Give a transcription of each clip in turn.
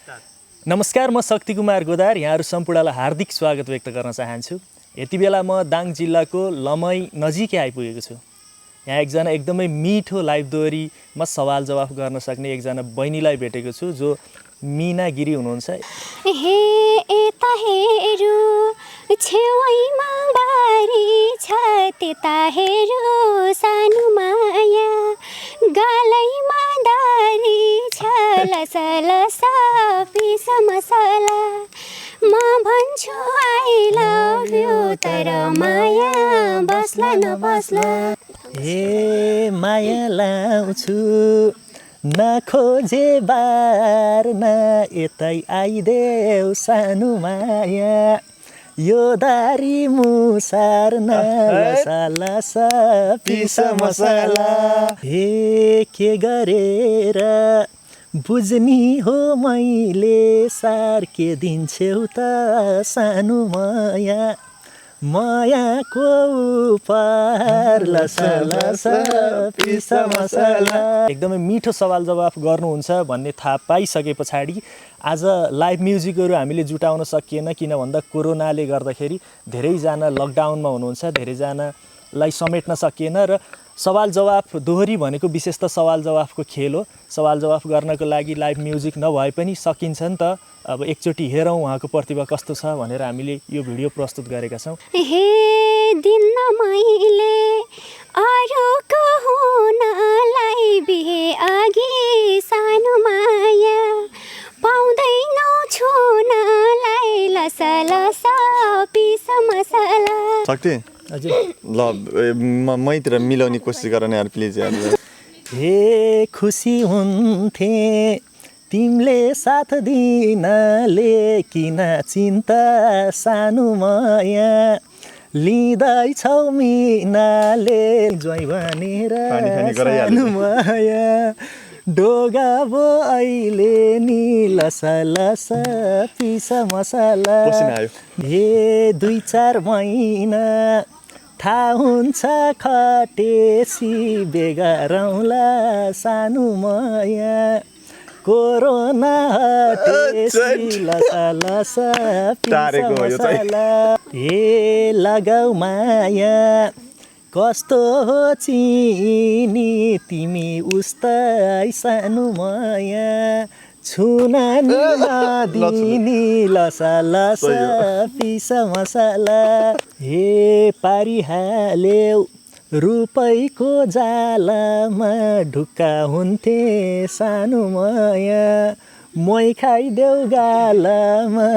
नमस्कार, म शक्ति कुमार गोदार यहाँहरू सम्पूर्णलाई हार्दिक स्वागत व्यक्त गर्न चाहन्छु। यति बेला म दाङ जिल्लाको लमई नजिकै आइपुगेको छु। यहाँ एकजना एकदमै मिठो लाइभ दोहोरीमा सवाल जवाफ गर्न सक्ने एकजना बहिनीलाई भेटेको छु जो मिना गिरी हुनुहुन्छ। हे यता हेरु छेउमा बारी छ त्यता हेरु सानो माया गालैमा दारी छ लसलस पिस मसला म भन्छु आई लभ यु तर माया बस्ला नबस्ला। हे माया लाउँछु नखोजे बार्न यतै आइदेऊ सानो माया यो दारी मुसार्न लसलस पिस मसला। हे के गरेर बुझ्नी हो मैले सार्के दिन्छौ त सानो माया मायाको उपहार लसलस पिस मसला। एकदमै मिठो सवाल जवाफ गर्नुहुन्छ भन्ने थाहा पाइसके पछाडि आज लाइभ म्युजिकहरू हामीले जुटाउन सकिएन, किन भन्दा कोरोनाले गर्दाखेरि धेरैजना लकडाउनमा हुनुहुन्छ, धेरैजनालाई समेट्न सकिएन र सवाल जवाफ दोहोरी भनेको विशेष त सवाल जवाफको खेल हो। सवाल जवाफ गर्नको लागि लाइभ म्युजिक नभए पनि सकिन्छ नि त। अब एकचोटि हेरौँ उहाँको प्रतिभा कस्तो छ भनेर हामीले यो भिडियो प्रस्तुत गरेका छौँ। हे दिन्न मैले अरूको हुनलाई बिहे अघि सानो माया पाउँदैनौ छुनलाई लसलस पिस मसला। सक्ति हजुर ल मैतिर मिलाउने कोसिस गर न यार प्लिज यार। हे खुसी हुन्थे तिमीले साथ दिनले किन चिन्ता सानो माया लिँदैछौ मिनाले ज्वाइँ भनेर सानो माया डोगा भो अहिले नि लसलस पिस मसला। हे 2-4 महिना थाहा हुन्छ खटेसी बेगरौँला सानो माया कोरोना हटेसी लसलस पिस मसला। हे लगाऊ माया कस्तो हो चिनी तिमी उस्तै सानो माया छुन नदिनी लसलस पिस मसला। हे पारिहाल्यौ रुपैको जालमा ढुक्का हुन्थे सानो माया मै खाइदेऊ गालमा।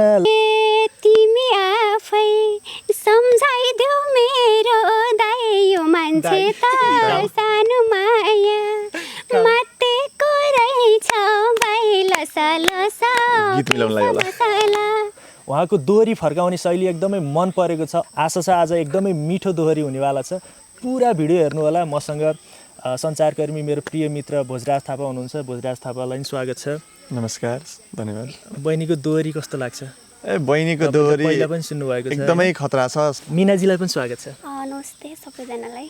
तिमी आफै सम्झाइदेऊ मेरो दाइ यो मान्छे त सानो माया मातेको रहेछ भाइ लसलस मसला। उहाँको दोहोरी फर्काउने शैली एकदमै मन परेको छ। आशा छ आज एकदमै मिठो दोहोरी हुनेवाला छ। पुरा भिडियो हेर्नु होला। मसँग सञ्चारकर्मी मेरो प्रिय मित्र भोजराज थापा हुनुहुन्छ। भोजराज थापालाई स्वागत छ। नमस्कार, धन्यवाद। बहिनीको दोहोरी कस्तो लाग्छ? बहिनीको दोहोरी पहिला पनि सुन्नुभएको छ, एकदमै खतरा छ। मिनाजीलाई पनि स्वागत छ। नमस्ते सबैजनालाई।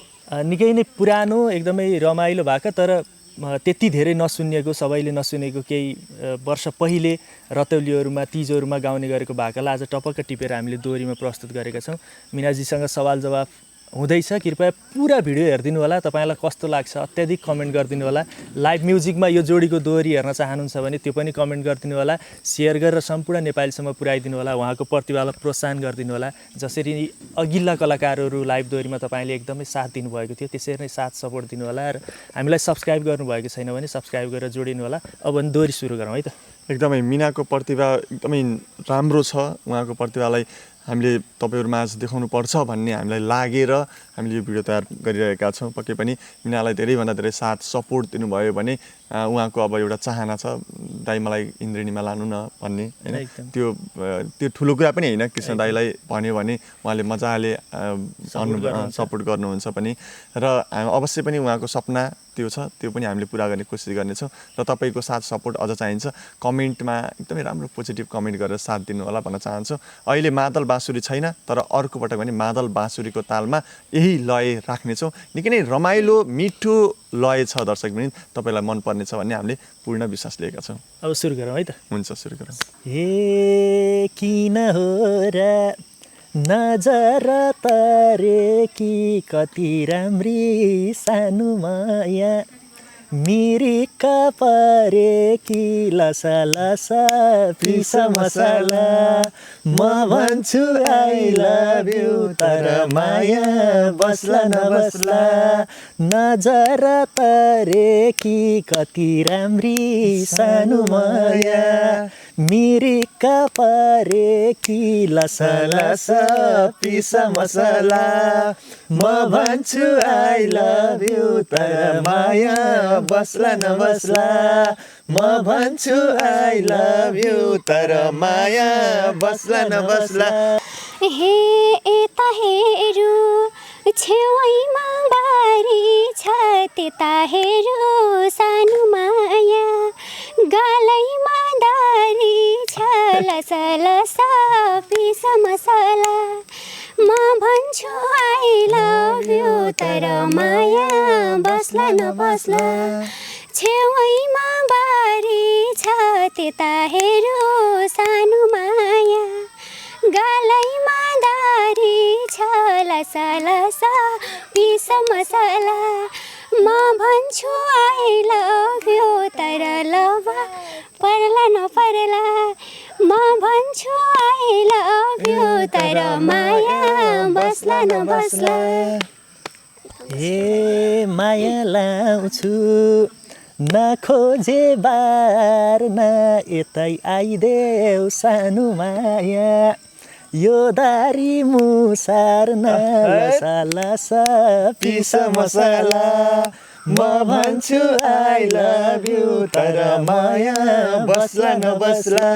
निकै नै पुरानो एकदमै रमाइलो भएको तर त्यति धेरै नसुनिएको, सबैले नसुनेको केही वर्ष पहिले रतौलीहरूमा तिजहरूमा गाउने गरेको भाकालाई आज टपक्क टिपेर हामीले दोहोरीमा प्रस्तुत गरेका छौँ। मिनाजीसँग सवाल जवाफ हुँदैछ। कृपया पुरा भिडियो हेरिदिनु होला। तपाईँलाई कस्तो लाग्छ अत्याधिक कमेन्ट गरिदिनु होला। लाइभ म्युजिकमा यो जोडीको दोहोरी हेर्न चाहनुहुन्छ भने त्यो पनि कमेन्ट गरिदिनु होला। सेयर गरेर सम्पूर्ण नेपालीसम्म पुर्याइदिनु होला। उहाँको प्रतिभालाई प्रोत्साहन गरिदिनु होला। जसरी अघिल्ला कलाकारहरू लाइभ दोहोरीमा तपाईँले एकदमै साथ दिनुभएको थियो त्यसरी नै साथ सपोर्ट दिनु होला। र हामीलाई सब्सक्राइब गर्नुभएको छैन भने सब्सक्राइब गरेर जोडिनु होला। अब भने दोहोरी सुरु गरौँ है त। एकदमै मिनाको प्रतिभा एकदमै राम्रो छ। उहाँको प्रतिभालाई हामीले तपाईँहरूमा आज देखाउनु पर्छ भन्ने हामीलाई लागेर हामीले यो भिडियो तयार गरिरहेका छौँ। पक्कै पनि मिनालाई धेरैभन्दा धेरै साथ सपोर्ट दिनुभयो भने उहाँको अब एउटा चाहना छ दाइ मलाई इन्द्रेणीमा लानु न भन्ने हैन। त्यो ठुलो कुरा पनि हैन। कृष्ण दाइलाई भन्यो भने उहाँले मजाले सपोर्ट गर्नुहुन्छ पनि र अवश्य पनि उहाँको सपना त्यो छ, त्यो पनि हामीले पुरा गर्ने कोसिस गर्नेछौँ र तपाईँको साथ सपोर्ट अझ चाहिन्छ। कमेन्टमा एकदमै राम्रो पोजिटिभ कमेन्ट गरेर साथ दिनु होला भन्न चाहन्छु। अहिले मादल बाँसुरी छैन तर अर्को पटक भने मादल बाँसुरीको तालमा यही लय राख्नेछौँ। निकै नै रमाइलो मिठो लय छ दर्शकवृन्द, तपाईँलाई मनपर्नेछ भन्ने हामीले पूर्ण विश्वास लिएका छौँ। अब सुरु गरौँ है त। हुन्छ, सुरु गरौँ। हे किन हो र नजर तरे कि कति राम्री सानो माया, मिरिक परे कि लसा लसा पिस मसला, म भन्छु आई लभ यु तर माया बस्ला नबस्ला, नजर तरे कि कति राम्री सानो माया, मिरिक परे कि लसा लसा पिस मसला, म भन्छु आई लभ यु तर माया बस्ला नबस्ला, म भन्छु आई लभ यु तर माया बस्ला नबस्ला। हे यता हेरु छेउमा बारी छ त्यता हेरु सानो माया, गालैमा दारी छ लसा लसा पिस मसला, म भन्छु आई लभ यु तर माया बस्ला नबस्ला, छेउमा बारी छ त्यता हेरु सानो माया, गालैमा दारी छ लसा लसा पिस मसला, म भन्छु आई लभ यु तर लभ पर्ला नपर्ला, म भन्छु आई लभ यु तर माया बस्ला नबस्ला। हे माया लाउँछु नखोजे बार्न यतै आइदेऊ सानो माया, यो दारी मुसार्न लसा लसा पिस मसला, म भन्छु आई लभ यु तर माया बस्ला नबस्ला,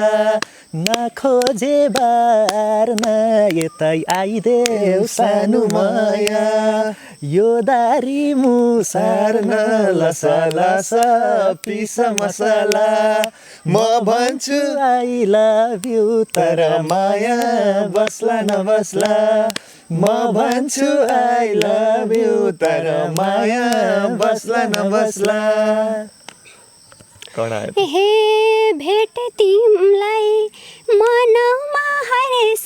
नखोजे बार्न यतै आइदेऊ सानो माया, यो दारी मुसार्न लसा लसा पिस मसला, म भन्छु आई लभ यु तर माया बस्ला नबस्ला, म भन्छु आई लभ यु तर माया बस्ला नबस्ला। हे भेट तिमलाई मनमा हर्ष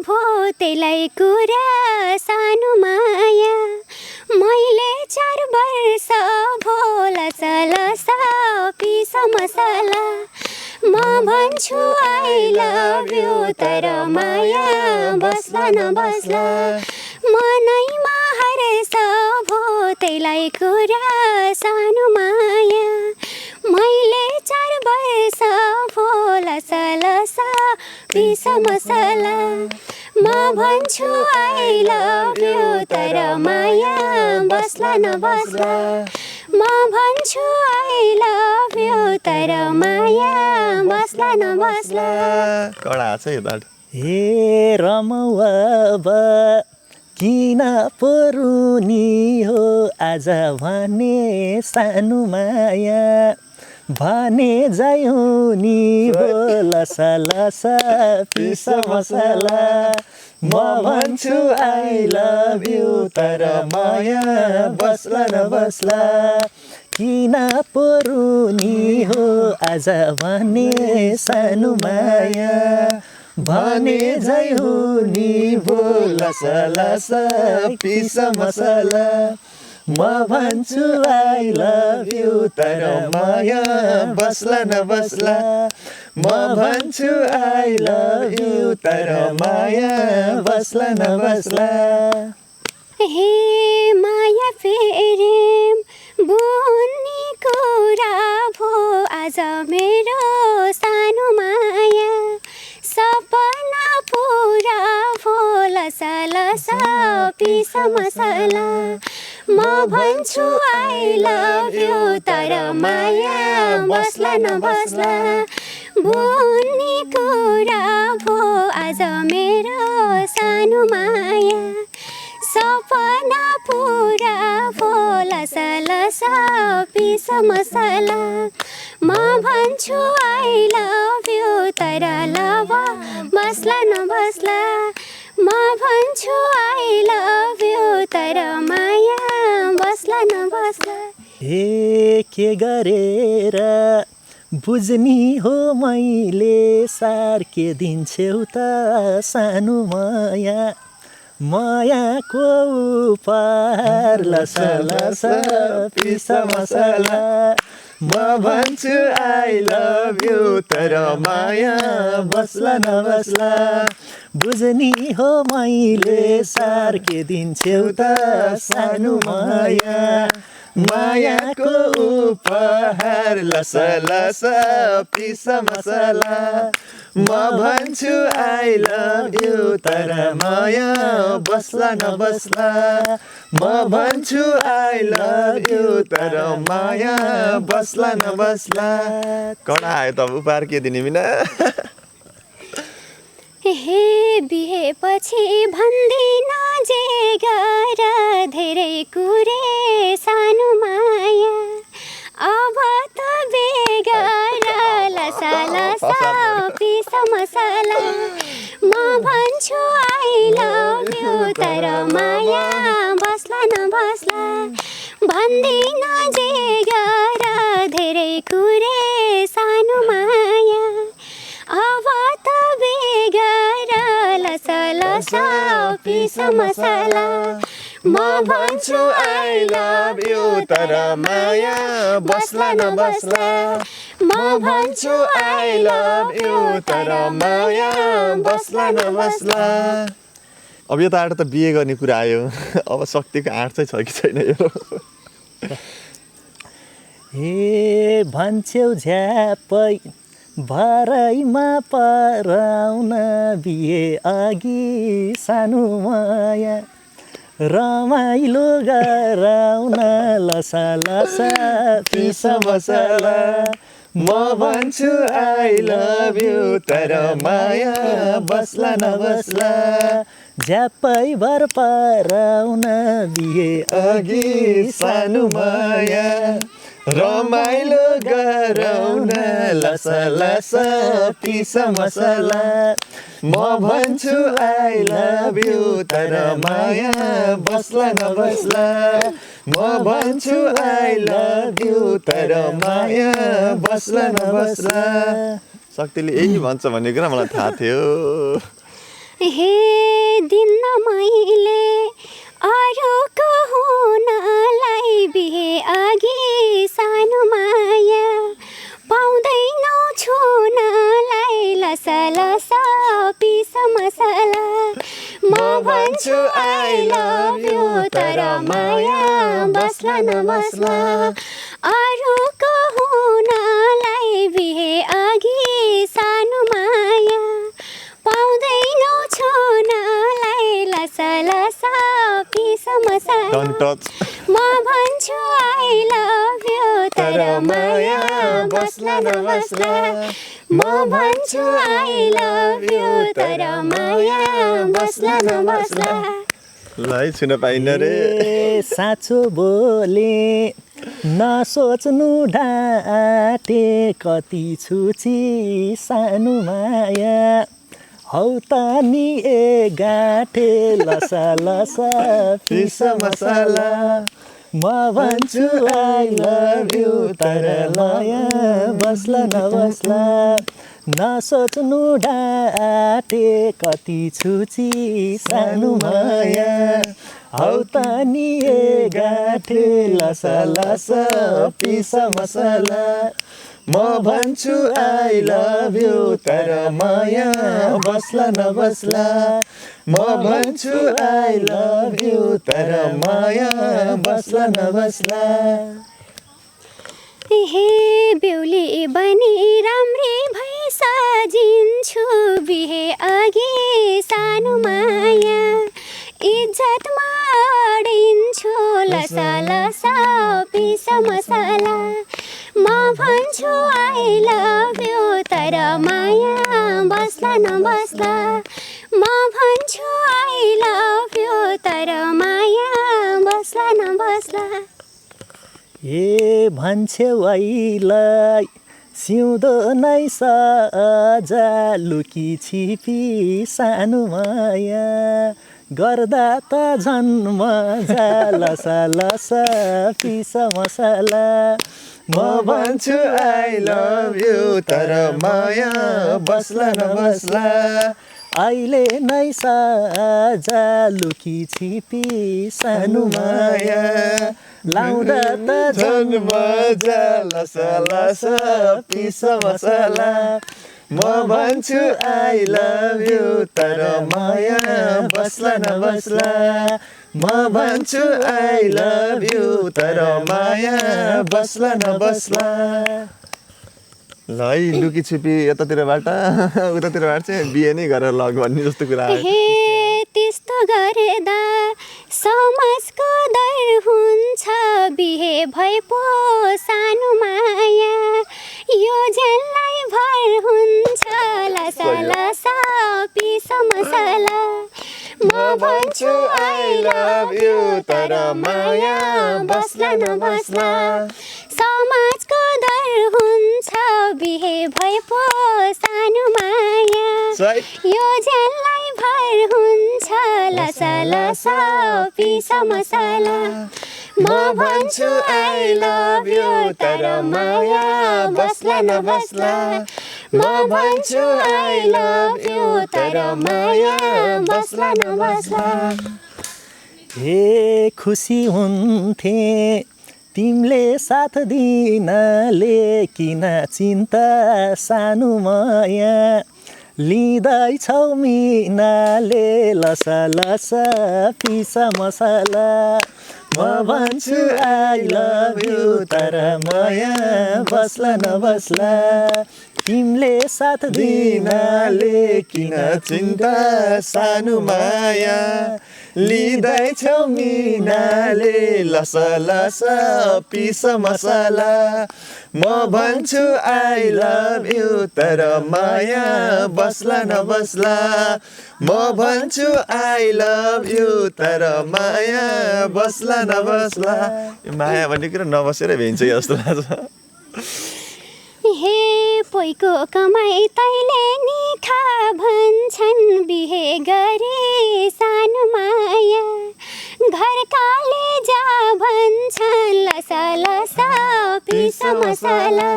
भो त्यसलाई कुरा सानो माया, मैले 4 वर्ष भो लसा लसा पिस मसला, म भन्छु आई लभ यु तर माया बस्ला नबस्ला, मनैमा हर्ष भो त्यसलाई कुरा सानो माया, मैले 4 वर्ष भो लसा लसा पिस मसला, म भन्छु आई लभ यु तर माया बस्ला नबस्ला, म भन्छु आई लभ यु तर माया बस्ला नबस्ला। कडा छ यो दाड। हे रमौ अब किन परुनी हो आज भने सानो माया, भने जायौ नि हो लसा लसा पिस मसला, म भन्छु आई लभ यु तर माया बस्ला नबस्ला, किन परुनी हो आज भने सानो माया, भने जायौ नि भो लसा लसा पिस मसला, म भन्छु आई लभ यु तर माया बस्ला नबस्ला, म भन्छु आई लभ यु तर माया बस्ला नबस्ला। हे माया फेरेम बुन्नी कुरा भो आज मेरो सानो माया, सपना पुरा भो लसा लसा पिस मसला, म भन्छु आई लभ यु तर माया बस्ला नबस्ला, बुन्नी कुरा भो आज मेरो सानो माया, सपना पुरा भो लसा लसा पिस मसला, म भन्छु आई लभ यु तर लभ बस्ला नबस्ला, म भन्छु आई लभ यु तर माया बस्ला नबस्ला। हे के गरेर बुझ्नी हो मैले सार्के दिन्छौ त सानो माया मायाको उपहार लसलस पिस मसला म भन्छु आई लभ यु तर माया बस्ला नबस्ला बुझ्नी हो मैले सार्के दिन्छौ त सानो माया मायाको उपहार लसलस पिस मसला म भन्छु आई लभ यु तर माया बस्ला नबस्ला म भन्छु आई लभ यु तर माया बस्ला नबस्ला कडा आयो त उपहार के दिने बिना हे बिहेपछि भन्दिन जे गर धेरै कुरे सानो माया अब त बेगर लसलस पिस मसला म भन्छु आई लभ यु तर माया बस्ला नबस्ला भन्दिन जे गर धेरै कुरे सानो माया अब त बेगर लसलस पिस मसला म भन्छु आई लभ यु तर माया बस्ला नबस्ला म भन्छु आई लभ यु तर माया बस्ला नबस्ला अब यो त आँट त बिहे गर्ने कुरा आयो अब शक्तिको आँट चाहिँ छ कि छैन यो हे भन्छौ झ्यापै भरैमा पराउन बिहे अघि सानो माया रमाइलो गराउन लसलस पिस मसला म भन्छु आई लभ यु तर माया बस्ला नबस्ला झ्यापै भर पराउन बिहे अघि सानो माया रमाइलो गराउन लसलस पिस मसला म भन्छु आई लभ यु तर माया बस्ला नबस्ला म भन्छु आई लभ यु तर माया बस्ला नबस्ला शक्तिले यही भन्छ भन्ने कुरा मलाई थाहा थियो हे दिन्न मैले अरूको हुनलाई बिहे अघि सानो माया पाउँदैनौ छुनलाई लसलस पिस मसला म भन्छु आई लभ यु तर माया बस्ला नबस्ला अरूको हुनलाई बिहे अघि सानो माया पाउँदैनौ छुनलाई लसलस पिस मसला डोन्ट टच म भन्छु आई लभ यु तर माया बस्ला नबस्ला म भन्छु आई लभ यु तर माया बस्ला नबस्ला ल है छुन पाइन रे साँचो बोले नसोच्नु ढाँटे कति छुची सानो माया हौ त नि ए गाँठे लसलस पिस मसला म भन्छु आई लभ यु तर माया बस्ला नबस्ला नसोच्नु ढाँटे कति छुची सानो माया हौ त नि ए गाँठे लसलस पिस मसला म भन्छु आई लभ यु तर माया बस्ला नबस्ला म भन्छु आई लभ यु तर माया बस्ला नबस्ला हे बेहुली बनी राम्री भई सजिन्छु बिहे अघि सानो माया इज्जतमा अडिन्छु लसलस पिस मसला म भन्छु आई लभ यु तर माया बस्ला नबस्ला म भन्छु आई लभ यु तर माया बस्ला नबस्ला ए भन्छौ आइलाई सिउँदो नै सजा लुकी छिपी सानो माया गर्दा त झन् मजा लसा लसा पिस मसला म भन्छु आई लभ यु तर माया बस्ला नबस्ला अहिले नै साजा लुकी छिपी सानो माया लाउँदा त झन् मजा लसा लसा पिस मसला म भन्छु आई लभ यु तर माया बस्ला नबस्ला म भन्छु आई लभ यु तर माया बस्ला नबस्ला ल है लुकी छिपी यतातिरबाट उतातिरबाट चाहिँ बिहे नै गरेर लग भन्ने जस्तो कुरा आयो हे त्यस्तो गर्दा समाजको डर हुन्छ बिहे भए पो सानो माया यो जेललाई भर हुन्छ लसा लसा पिस मसला म भन्छु आई लभ यु तर माया बस्ला नबस्ला समाजको डर हुन्छ बिहे भए पो सानो माया यो जेललाई भर हुन्छ लसा लसा पिस मसला म भन्छु आई लभ यु तर माया बस्ला नबस्ला म भन्छु आई लभ यु तर माया बस्ला नबस्ला हे खुसी हुन्थे तिमीले साथ दिनले किन चिन्ता सानो माया लिँदैछौ मिनाले लसा लसा पिस मसला म भन्छु आई लभ यु तर माया बस्ला नबस्ला तिमीले साथ दिनाले किन चिन्ता सानो माया लिँदैछौ मिनाले लसा लसा पिस मसला म भन्छु आई लभ यु तर माया बस्ला नबस्ला म भन्छु आई लभ यु तर माया बस्ला नबस्ला यो माया भन्ने कुरा नबसेर भेन्छ जस्तो लाग्छ हे पोइको कमाइ तैले नि खा भन्छन् बिहे गरे सानो माया घरकाले जा भन्छन् लसा लसा पिस मसला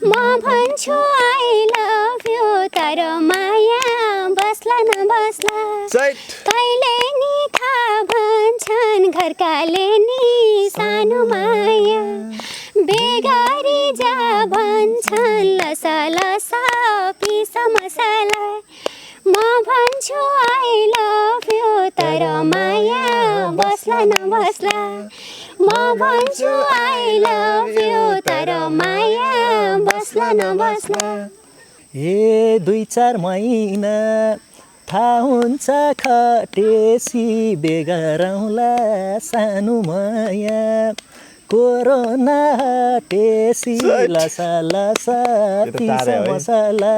म भन्छु आई लभ यु तर माया बस्ला नबस्ला तैले नि खा भन्छन् घरकाले नि सानो माया बेगारी जा भन्छन् लसा लसा पिस मसला म भन्छु आई लभ यु तर माया बस्ला नबस्ला म भन्छु आई लभ यु तर माया बस्ला नबस्ला हे 2-4 महिना थाहा हुन्छ खटेसी बेगरौँला सानो माया कोरोना हटेसी लसा लसा पिस मसला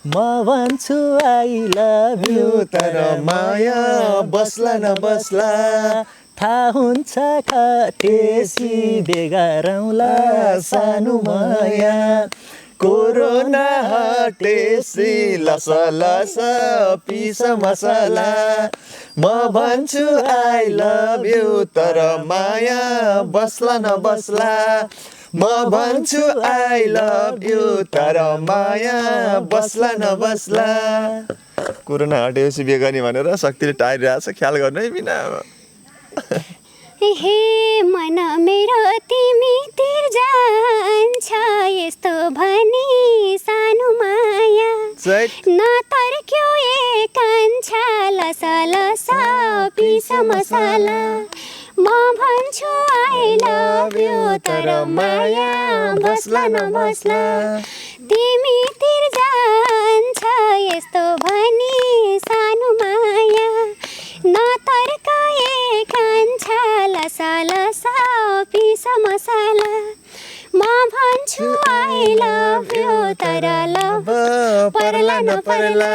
म भन्छु आई लभ यु तर माया बस्ला नबस्ला थाहा हुन्छ खटेसी बेगरौँला सानो माया कोरोना हटेसी लसा लसा पिस मसला म भन्छु आई लभ यु तर माया बस्ला नबस्ला म भन्छु आई लभ यु तर माया बस्ला नबस्ला कोरोना हटेपछि बिहे गर्ने भनेर शक्तिले टारिरहेको छ ख्याल गर्नु है बिना हे मन मेरो तिमीतिर जान्छ यस्तो भनी सानो माया नतर्क्यौ कान्छा लसा लसा पिस मसला म भन्छु आई लभ यु तर माया बस्ला नबस्ला तिमीतिर जान्छ यस्तो भनी सानो माया नतर्काए कान्छा लसा लसा पिस मसला म भन्छु आई लभ यु तर लभ पर्ला नपर्ला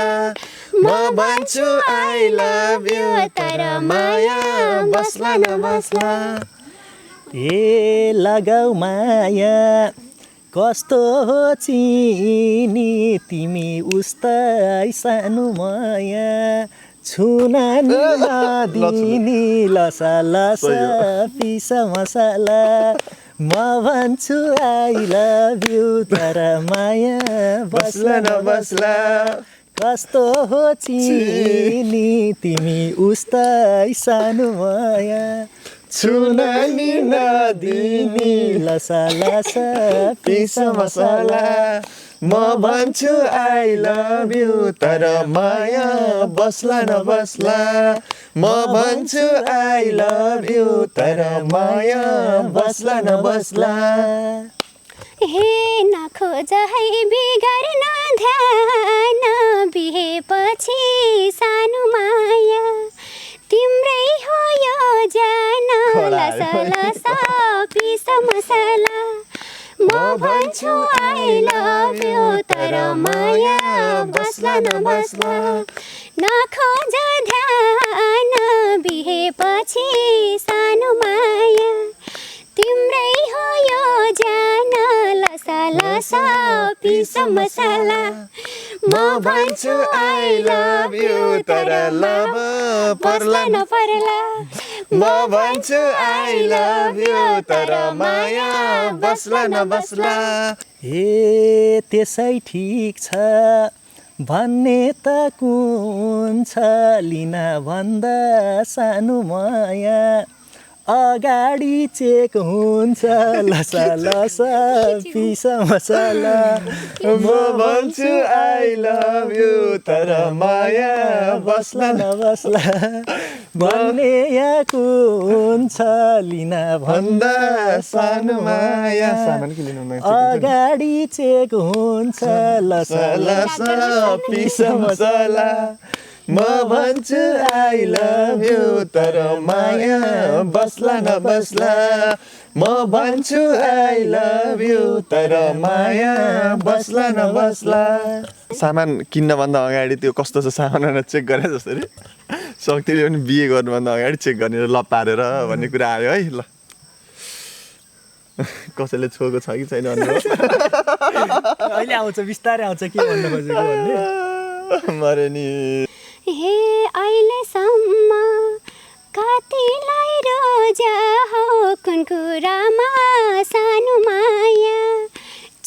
म भन्छु आई लभ यु तर माया बस्ला नबस्ला ए लगाऊ माया कस्तो हो चिनी तिमी उस्तै सानो माया छुन नि नदिनी लसा लसा पिस मसला म भन्छु आई लभ यु तर माया बस्ला नबस्ला कस्तो हो चिनी तिमी उस्तै सानो माया छुन नि नदिनी लसा लसा पिस मसला म भन्छु आई लभ यु तर माया बस्ला नबस्ला म भन्छु आई लभ यु तर माया बस्ला नबस्ला हे नखोज है बिगार्न ध्यान बिहेपछि सानो माया तिम्रै हो यो जान लसा लसा पिस मसला म भन्छु आई लभ यु तर माया बस्ला नबस्ला नखोज ध्यान बिहेपछि सानो माया तिम्रै हो यो जान लसा लसा पिस मसला म भन्छु आई लभ यु तर लभ पर्ला नपर्ला म भन्छु आई लभ यु तर माया बस्ला नबस्ला ए त्यसै ठिक छ भन्ने त कुन छ लिन भन्दा सानो माया अगाडि चेक हुन्छ लसा लसा पिस मसला म भन्छु आई लभ यु तर माया बस्ला नबस्ला भन्ने यहाँ कुन छ लिन भन्दा सानो माया सामान के लिनु अगाडि चेक हुन्छ लसा लसा पिस मसला म भन्छु आई लभ यु तर माया बस्ला नबस्ला म भन्छु आई लभ यु तर माया बस्ला नबस्ला सामान किन्नभन्दा अगाडि त्यो कस्तो छ सामान भनेर चेक गरे जसरी शक्तिले पनि बिहे गर्नुभन्दा अगाडि चेक गर्ने ल पारेर भन्ने कुरा आयो है ल कसैले छोएको छ कि छैन अहिले आउँछ बिस्तारै आउँछ के भन्नु खोजेको भन्ने मरे नि हे अहिलेसम्म कतिलाई रोजा हो कुन कुरामा सानो माया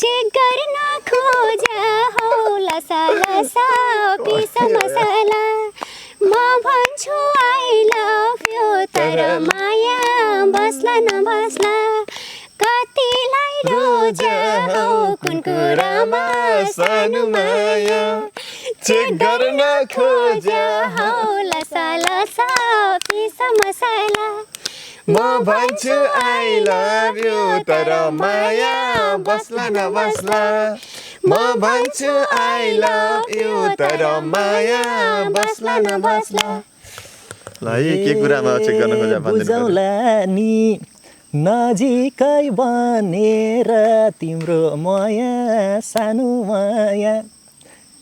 चेक गर्न खोजा हो लसा लसा पिस मसला म भन्छु आई लभ यु तर माया बस्ला नबस्ला कतिलाई रोजा हो कुन कुरामा सानो माया चेक गर्न खोजा हो लसा लसा पिस मसला म भन्छु आई लभ यु तर माया बस्ला नबस्ला म भन्छु आई लभ यु तर माया बस्ला नबस्ला ल के कुरामा चेक गर्न खोजा बुझौला नि नजिकै बनेर तिम्रो माया सानो माया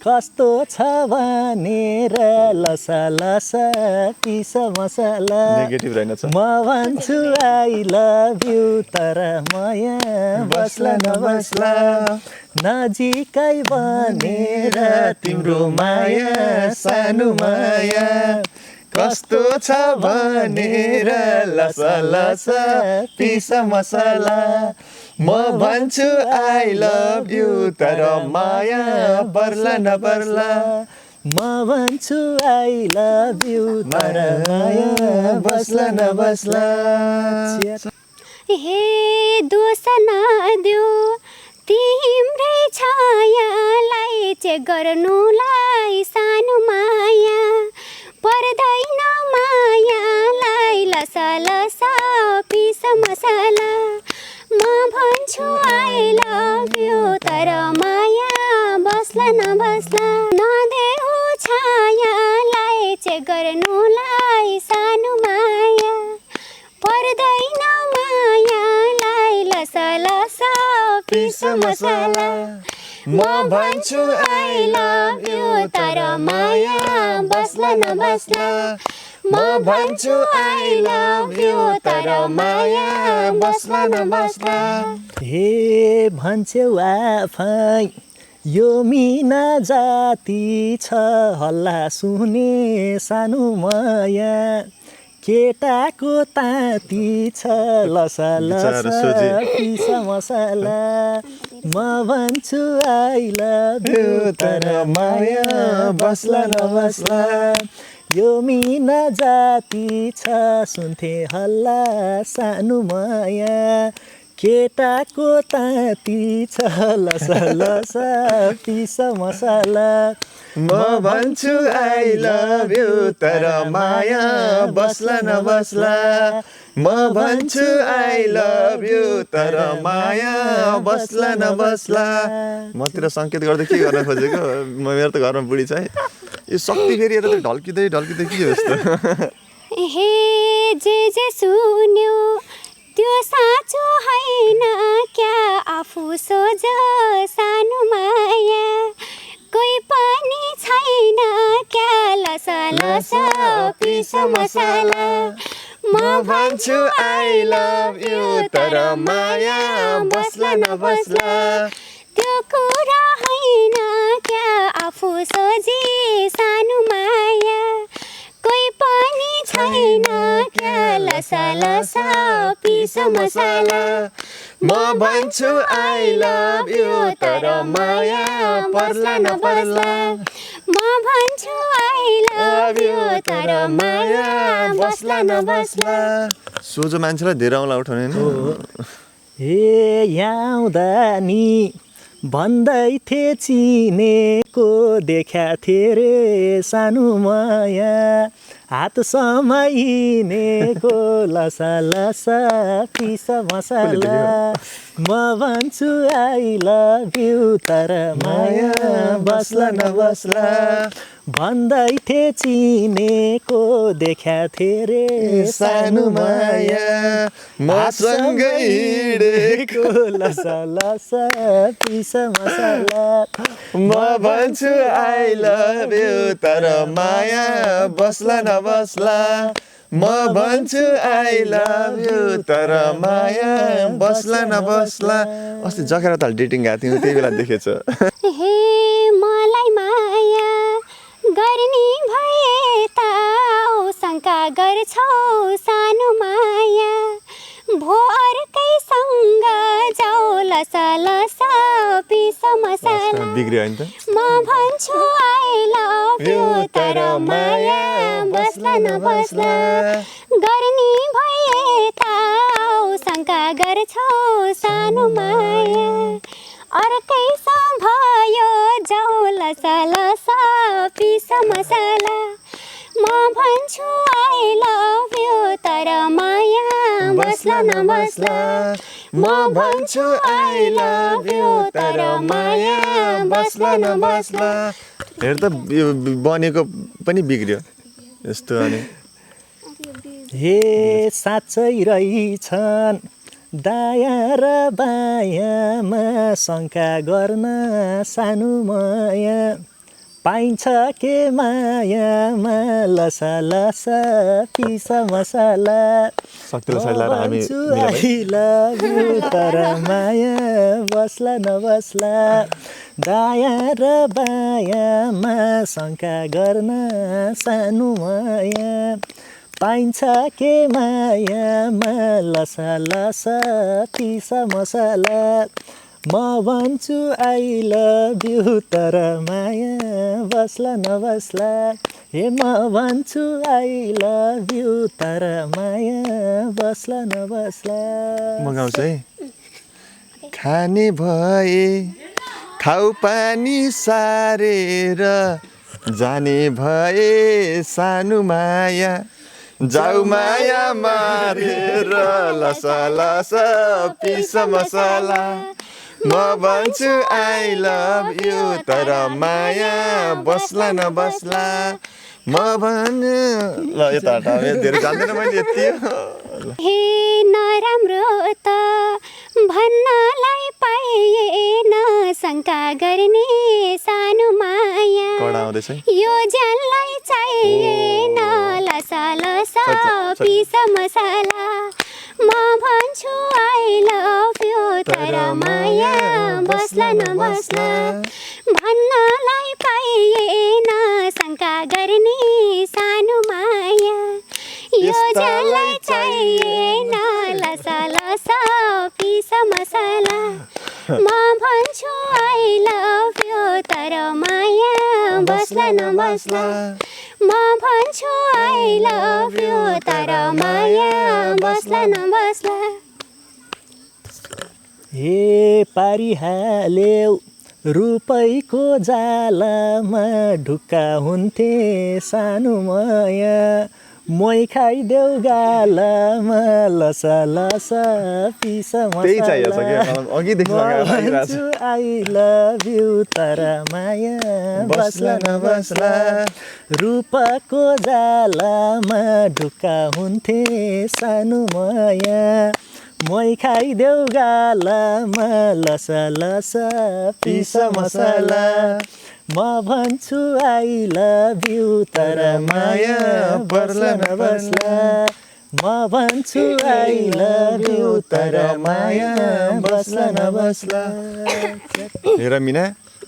कस्तो छ भनेर लसा लसा पिस मसला नेगेटिभ रहेनछ म भन्छु आई लभ यु तर माया बस्ला नबस्ला नजिकै बनेर तिम्रो माया सानो माया कस्तो छ भनेर लसा लसा पिस मसला म भन्छु आई लभ यु तर माया पर्ला नपर्ला म भन्छु आई लभ यु तर माया बस्ला नबस्ला हे दोष नदेऊ तिम्रै छायालाई चेक गर्नुलाई सानो माया पर्दैन मायालाई लसा लसा पिस मसला म भन्छु आई लभ यु तर माया बस्ला नबस्ला नदेऊ छायालाई चेक गर्नुलाई सानो माया पर्दैन मायालाई लसा लसा पिस मसला म भन्छु आई लभ यु तर माया बस्ला नबस्ला म भन्छु आई लभ यु तर माया बस्ला नबस्ला हे भन्छौ आफै यो मिना जाति छ हल्ला सुने सानो माया केटाको ताती छ लसा लसा पिस मसला म भन्छु आई लभ यु तर माया बस्ला नबस्ला यो मिना जाति छ सुन्थे हल्ला सानो माया केटाको ताती छ लसा लसा पिस मसला म भन्छु आई लभ यु तर माया बस्ला नबस्ला म भन्छु आई लभ यु तर माया बस्ला नबस्ला मतिर सङ्केत गर्दै के गर्न खोजेको मेरो त घरमा बुढी छ है यो शक्ति फेरि यता ढल्किँदै ढल्किँदै के हो यस्तो हे जे सुन्यो त्यो साँचो होइन क्या आफू सोझ सानो माया कोही पनि छैन क्या लसा लसा पिस मसला म भन्छु आई लभ यु तर माया बस्ला नबस्ला त्यो कुरा होइन क्या आफू सोझी सानो माया कोही पनि छैन क्या लसा लसा पिस मसला म भन्छु आई लभ यु तर माया पर्ला नपर्ला म भन्छु आई लभ यु तर माया बस्ला नबस्ला सोझो मान्छेलाई धेरै औँला उठाउने नि हे आउँदा नि भन्दै थिए चिनेको देखा थिए रे सानो माया हात समाइनेको लसा लसा पिस मसला म भन्छु आई लभ यु तर माया बस्ला नबस्ला भन्दै थिए चिनेको देखा थिए रे सानो माया मसँगै हिँडेको लसा लसा पिस मसला म भन्छु आई लभ यु तर माया बस्ला नबस्ला म भन्छु आई लभ यु तर माया बस्ला नबस्ला अस्ति जखेरा ताल डेटिङ गएको थियौँ त्यही बेला देखेछ हे मलाई माया गर्ने भए त शङ्का गर्छौ सानो माया भो अर्कैसँग जाऊ लसा लसा पिस मसला बिग्रियो होइन त म भन्छु आई लभ यु तर माया बस्ला नबस्ला गर्ने भए त शङ्का गर्छौ सानो माया अर्कैसँग भयो जाऊ लसा लसा पिस मसला म भन्छु आई लभ यु तर माया बस्ला नबस्ला म भन्छु आई लभ यु तर माया बस्ला नबस्ला हेर त यो बनेको पनि बिग्रियो यस्तो अनि हे साँच्चै रहेछन् दायाँ र बायाँमा शङ्का गर्न सानो माया पाइन्छ के मायामा लसा लसा पिस मसला आई लभ यु तर माया बस्ला नबस्ला दायाँ र बायाँमा शङ्का गर्न सानो माया पाइन्छ के मायामा लसा लसा पिस मसला म भन्छु आई लभ यु तर माया बस्ला नबस्ला हे म भन्छु आई लभ यु तर माया बस्ला नबस्ला म गाउँछु है खाने भए खाउ पानी सारेर जाने भए सानो माया जाऊ माया मारेर लसा लसा पिस मसला म भन्छु आई लभ यु तर माया बस्ला नबस्ला म भन्नु ल यता धेरै जान्दैन मैले यति हे नराम्रो त भन्नलाई पाइएन शङ्का गर्ने सानो माया कडा आउँदैछ यो ज्यानलाई चाहिएन लसा लसा पिस मसला म भन्छु आई लभ यु तर माया बस्ला नबस्ला पाइएन शङ्का गर्ने सानो माया योजनलाई चाहिएन लसा लसा पिस मसला म भन्छु आई लभ यु तर माया बस्ला नबस्ला म भन्छु आई लभ यु तर माया बस्ला नबस्ला हे पारिहाल्यौ रुपैको जालामा ढुक्का हुन्थे सानो माया मै खाइदेऊ गालामा लसा लसा पिस त्यही चाहिएको छ कि मलाई अघिदेखि लगाइरहेको छु। आई लभ यु तर माया बस्ला नबस्ला रूपको जालामा ढुक्का हुन्थे सानो माया मै खाइदेऊ गालामा लसा लसा पिस मसला म भन्छु आई लभ यु तर माया बस्ला नबस्ला म भन्छु आई लभ यु तर माया बस्ला नबस्ला। हेर मिना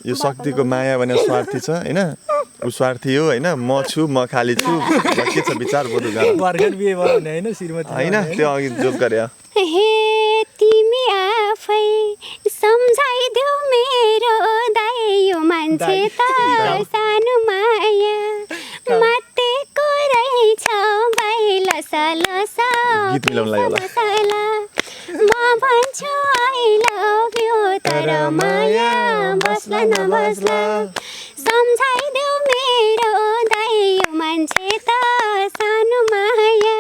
यो शक्तिको माया भने स्वार्थी छ होइन ऊ स्वार्थी हो होइन म छु म खाली छु के छ विचार बोधु वर्गन बिहे भयो भने होइन श्रीमती होइन त्यो अघि जोक गरे हे तिमी आफै सम्झाइदेऊ मेरो दाइ यो मान्छे त सानो माया मातेको रहेछ भाइ लसा लसा गीत मिलाउनलाई होला मसला म भन्छु आई लभ यु तर माया बस्ला नबस्ला सम्झाइदेऊ मेरो दाइ यो मान्छे त सानो माया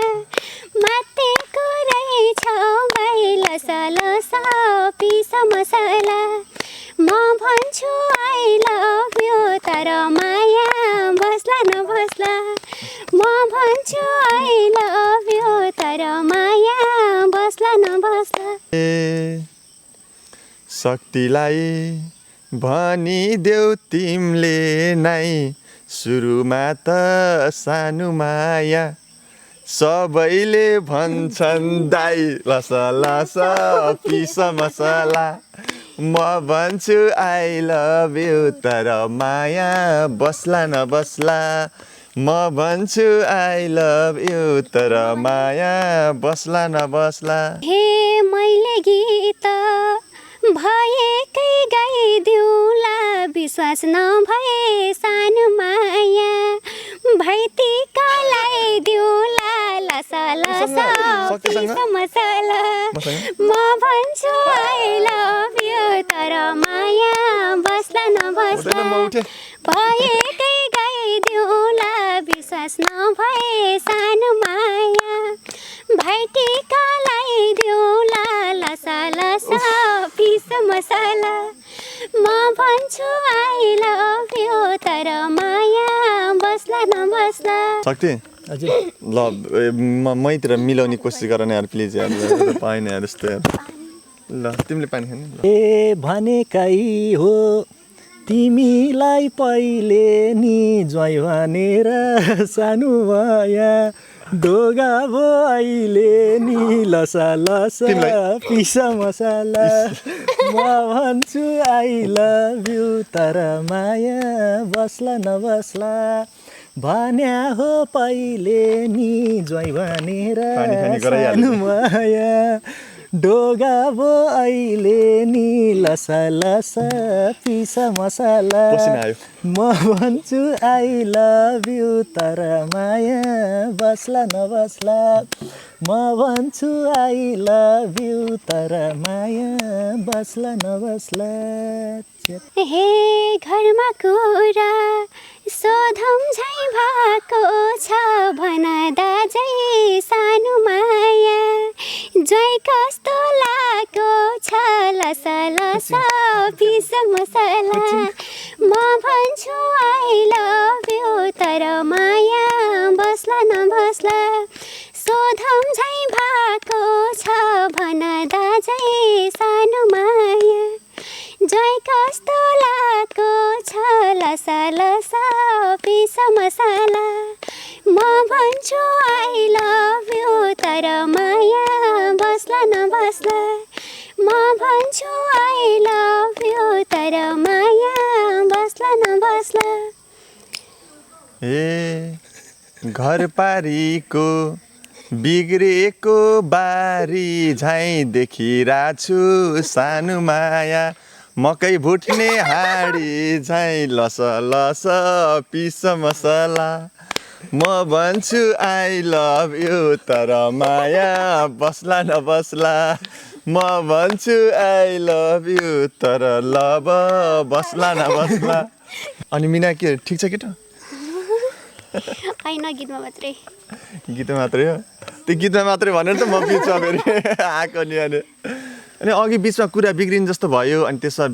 मातेको रहेछ भाइ लसा लसा पिस मसला म भन्छु आई लभ यु तर माया बस्ला नबस्ला म भन्छु आई लभ यु तर माया बस्ला नबस्ला शक्तिलाई भनिदेऊ तिमीले नै सुरुमा त सानो माया सबैले भन्छन् दाइ लसा लसा पिस मसला म भन्छु आई लभ यु तर माया बस्ला नबस्ला म भन्छु आई लभ यु तर माया बस्ला नबस्ला। हे मैले गीत भएकै गाइदिउँला विश्वास नभए सानो माया भैतीका लगाइदिउँला लसा लसा पिस मसला म भन्छु आई लभ यु तर माया बस्ला नबस्ला भएकै गाइदिउँला विश्वास नभए सानो माया भैटीका लगाइदिउँला लसा लसा पिस मसला म भन्छु आई लभ यु तर माया बस्ला नबस्ला। शक्ति हजुर ल मैतिर मिलाउने कोसिस गर न यार प्लिज यार पाएन यार यस्तो यार ल तिमीले पानी खाने ए भनेकै हो तिमीलाई पहिले नि ज्वाइँ भनेर सानो माया ढोगा भो अहिले नि लसा लसा पिस मसला म भन्छु आई लभ यु तर माया बस्ला नबस्ला भन्या हो पहिले नि ज्वाइँ भनेर सानो माया ढोगा भो अहिले नि लसा लसा पिस मसला म भन्छु आई लभ यु तर माया बस्ला नबस्ला म भन्छु आई लभ यु तर माया बस्ला नबस्ला। हे घरमा कुरा सोधम झै भएको छ भन दाजै सानो माया जय कस्तो लागेको छ लसा लसा पिस मसला म भन्छु आई लभ यु तर माया बस्ला नबस्ला सोधम झै भएको छ भन दाजै सानो माया जय कस्तो लागेको छ लसा लसा पिस मसला म भन्छु आई लभ यु तर माया बस्ला नबस्ला म भन्छु आई लभ यु तर माया बस्ला बस्ला नबस्ला ए घर पारीको बिग्रेको बारी झैँ देखिरहेछु सानो माया मकै भुट्ने हाडी झैँ लस लस पिस मसला म भन्छु आई लभ यु तर माया बस्ला नबस्ला म भन्छु आई लभ यु तर लभ बस्ला नबस्ला। अनि मिना के ठिक छ केटा? होइन गीतमा मात्रै गीतमा मात्रै हो त्यो गीतमा मात्रै भनेर त म बिचमा फेरि आएको नि अनि अघि बिचमा कुरा बिग्रिनु जस्तो भयो अनि त्यसमा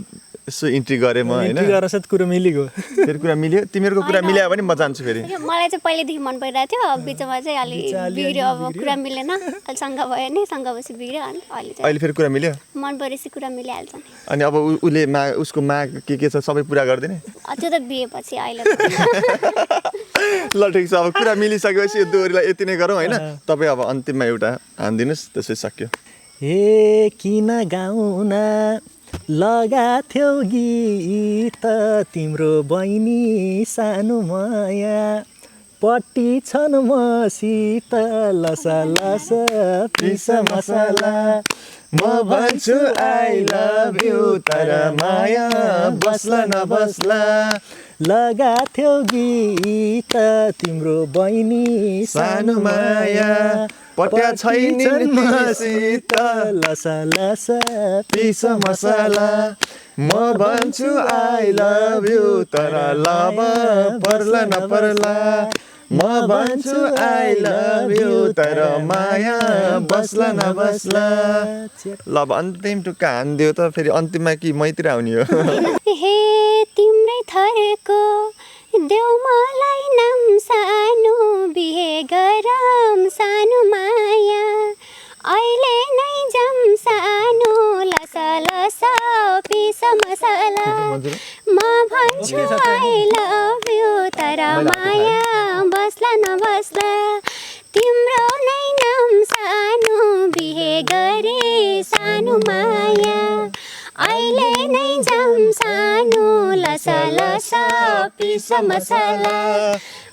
यसो इन्ट्री गरेँ म होइन साथ कुरा मिलेको फेरि कुरा मिल्यो तिमीहरूको कुरा मिल्यो भने म जान्छु फेरि मलाई चाहिँ पहिल्यैदेखि मन परिरहेको थियो अब बिचमा चाहिँ अलि बिग्रियो अब कुरा मिलेन अलि शङ्का भयो नि शङ्का पछि बिग्रियो अनि अहिले फेरि कुरा मिल्यो मन परेपछि कुरा मिलिहाल्छ नि। अनि अब उसले उसको माग के छ सबै पुरा गरिदिने त्यो त बिहेपछि अहिले ल ठिक छ अब कुरा मिलिसकेपछि यो दोहोरीलाई यति नै गरौँ होइन तपाईँ अब अन्तिममा एउटा हानिदिनुहोस् त्यसै सक्यो। हे किन गाउन लगाथ्यौ गीत तिम्रो बहिनी सानो माया पट्टी छन् मसित लसा लसा पिस मसला म भन्छु आई लभ यु तर माया बस्ला नबस्ला लगाथ्यौ गीत तिम्रो बहिनी सानो माया पट्या छैन मसित लसा लसा पिस मसला म भन्छु आई लभ यु तर लभ पर्ला नपर्ला म भन्छु आई लभ यु तर माया बस्ला नबस्ला। ल अब अन्तिम टुक्का हानिदियो त फेरि अन्तिममा कि मैतिर आउने हो हे तिम्रै थरको देऊ मलाई नाम सानो बिहे गरम सानो माया अहिले नै जम सानो लसा लसा पिस मसला म भन्छु आई लभ यु तर माया बस्ला नबस्ला तिम्रो नै नाम सानो बिहे गरे सानो माया अहिले नै जम सानो लसा लसा पिस मसला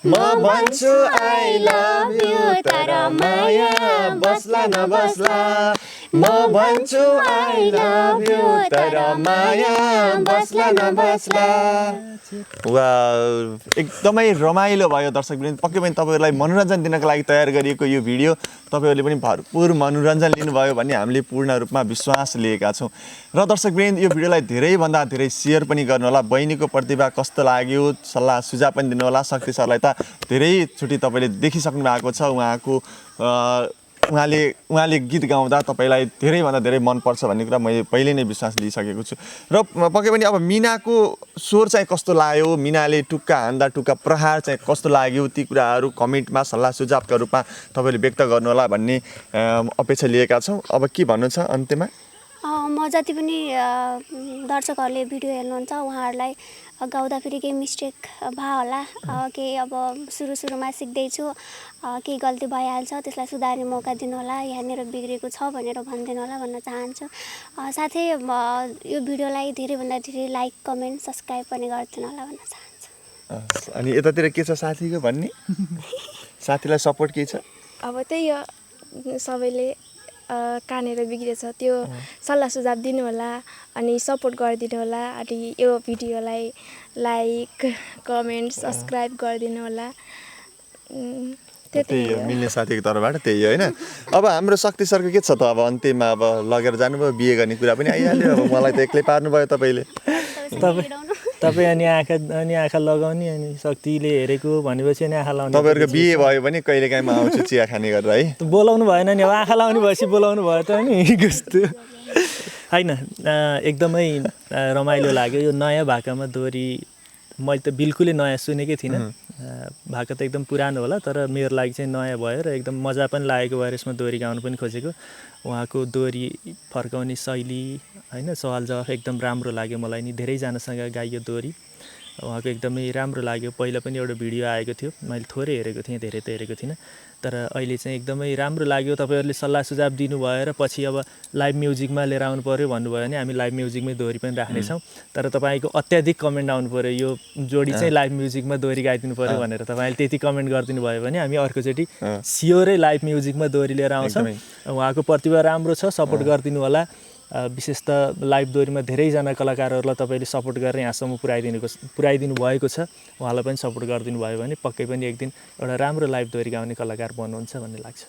म भन्छु आई लभ यु तर माया बस्ला नबस्ला म भन्छु आई लभ यु तर माया बस्ला नबस्ला। एकदमै रमाइलो भयो दर्शकवृन्द पक्कै पनि तपाईँहरूलाई मनोरञ्जन दिनको लागि तयार गरिएको यो भिडियो तपाईँहरूले पनि भरपुर मनोरञ्जन लिनुभयो भन्ने हामीले पूर्ण रूपमा विश्वास लिएका छौँ र दर्शकवृन्द यो भिडियोलाई धेरैभन्दा धेरै सेयर पनि गर्नुहोला बहिनीको प्रतिभा कस्तो लाग्यो सल्लाह सुझाव पनि दिनुहोला शक्ति सरलाई त धेरैचोटि तपाईँले देखिसक्नु भएको छ उहाँले गीत गाउँदा तपाईँलाई धेरैभन्दा धेरै मनपर्छ भन्ने कुरा मैले पहिले नै विश्वास लिइसकेको छु र पक्कै पनि अब मिनाको स्वर चाहिँ कस्तो लाग्यो मिनाले टुक्का हान्दा टुक्का प्रहार चाहिँ कस्तो लाग्यो ती कुराहरू कमेन्टमा सल्लाह सुझावका रूपमा तपाईँले व्यक्त गर्नुहोला भन्ने अपेक्षा लिएका छौँ। अब के भन्नु छ अन्त्यमा? म जति पनि दर्शकहरूले भिडियो हेर्नुहुन्छ उहाँहरूलाई गाउँदाखेरि केही मिस्टेक भयो होला केही अब सुरुमा सिक्दैछु केही गल्ती भइहाल्छ त्यसलाई सुधार्ने मौका दिनुहोला यहाँनिर बिग्रेको छ भनेर भनिदिनु होला भन्न चाहन्छु। साथै यो भिडियोलाई धेरैभन्दा धेरै लाइक कमेन्ट सब्सक्राइब पनि गरिदिनु होला भन्न चाहन्छु। अनि यतातिर के छ साथीको भन्ने साथीलाई सपोर्ट के छ? अब त्यही हो सबैले कहाँनिर बिग्रेछ त्यो सल्लाह सुझाव दिनु होला अनि सपोर्ट गरिदिनु होला अनि यो भिडियोलाई लाइक कमेन्ट सब्सक्राइब गरिदिनु होला त्यही हो मिल्ने साथीको तर्फबाट त्यही हो होइन। अब हाम्रो शक्ति सरको के छ त अब अन्त्यमा अब लगेर जानुभयो बिहे गर्ने कुरा पनि आइहाल्यो अब मलाई त एक्लै पार्नुभयो तपाईँले तपाईँ अनि आँखा लगाउने अनि शक्तिले हेरेको भनेपछि अनि आँखा लाउने तपाईँहरूको बिहे भयो भने कहिलेकाहीँ म आउँछु चिया खाने गरेर है बोलाउनु भएन नि अब आँखा लाउने भएपछि बोलाउनु भयो त नि कस्तो होइन एकदमै रमाइलो लाग्यो यो नयाँ भाकामा दोहोरी मैले त बिल्कुलै नयाँ सुनेकै थिइनँ भाका त एकदम पुरानो होला तर मेरो लागि चाहिँ नयाँ भयो र एकदम मजा पनि लागेको भएर यसमा दोहोरी गाउनु पनि खोजेको उहाँको दोहोरी फर्काउने शैली होइन सवाल जवाफ एकदम राम्रो लाग्यो मलाई नि धेरैजनासँग गाइयो दोहोरी उहाँको एकदमै राम्रो लाग्यो। पहिला पनि एउटा भिडियो आएको थियो, मैले थोरै हेरेको थिएँ, धेरै त हेरेको थिइनँ, तर अहिले चाहिँ एकदमै राम्रो लाग्यो। तपाईँहरूले सल्लाह सुझाव दिनुभयो र पछि अब लाइभ म्युजिकमा लिएर आउनु पऱ्यो भन्नुभयो भने हामी लाइभ म्युजिकमै दोहोरी पनि राख्नेछौँ। तर तपाईँको अत्याधिक कमेन्ट आउनु पऱ्यो, यो जोडी चाहिँ लाइभ म्युजिकमा दोहोरी गाइदिनु पऱ्यो भनेर तपाईँले त्यति कमेन्ट गरिदिनु भयो भने हामी अर्कोचोटि सियोरै लाइभ म्युजिकमा दोहोरी लिएर आउँछौँ। उहाँको प्रतिभा राम्रो छ, सपोर्ट गरिदिनु होला। विशेष त लाइभ दोहोरीमा धेरैजना कलाकारहरूलाई तपाईँले सपोर्ट गरेर यहाँसम्म पुर्याइदिनु भएको छ। उहाँलाई पनि सपोर्ट गरिदिनु भयो भने पक्कै पनि एक दिन एउटा राम्रो लाइभ दोहोरी गाउने कलाकार बन्नुहुन्छ भन्ने लाग्छ।